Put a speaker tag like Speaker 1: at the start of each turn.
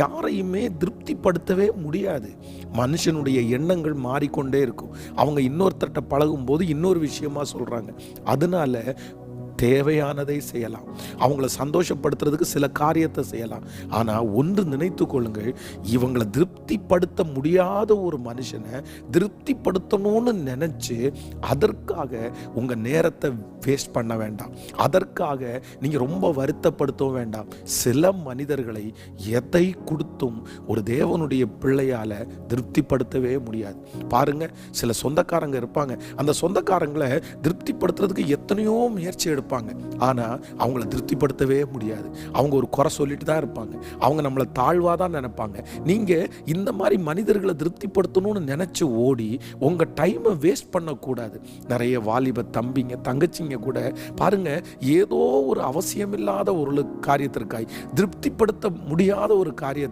Speaker 1: யாரையுமே திருப்திப்படுத்தவே முடியாது. மனுஷனுடைய எண்ணங்கள் மாறிக்கொண்டே இருக்கும். அவங்க இன்னொருத்தர்ட்ட பழகும்போது இன்னொரு விஷயமா சொல்றாங்க. அதனால தேவையானதை செய்யலாம், அவங்கள சந்தோஷப்படுத்துறதுக்கு சில காரியத்தை செய்யலாம். ஆனால் ஒன்று நினைத்து கொள்ளுங்கள், இவங்களை திருப்திப்படுத்த முடியாத ஒரு மனுஷனை திருப்திப்படுத்தணும்னு நினச்சி அதற்காக உங்கள் நேரத்தை வேஸ்ட் பண்ண வேண்டாம். அதற்காக நீங்கள் ரொம்ப வருத்தப்படுத்தவும் வேண்டாம். சில மனிதர்களை எதை கொடுத்தும் ஒரு தேவனுடைய பிள்ளையால் திருப்திப்படுத்தவே முடியாது. பாருங்க, சில சொந்தக்காரங்க இருப்பாங்க. அந்த சொந்தக்காரங்களை திருப்திப்படுத்துறதுக்கு எத்தனையோ முயற்சி எடுப்பாங்க. ஆனால் அவங்கள திருப்திப்படுத்தவே முடியாது. அவங்க ஒரு குறை சொல்லிட்டு தான் இருப்பாங்க. அவங்க நம்மளை தாழ்வாக தான் நினைப்பாங்க. நீங்கள் இந்த மாதிரி மனிதர்களை திருப்திப்படுத்தணும்னு நினச்சி ஓடி உங்கள் டைமை வேஸ்ட் பண்ணக்கூடாது. நிறைய வாலிப தம்பிங்க தங்கச்சிங்க கூட பாருங்க, ஏதோ ஒரு அவசியமில்லாத ஒரு காரியத்திற்காய் திருப்திப்படுத்த முடியாத ஒரு காரியத்தை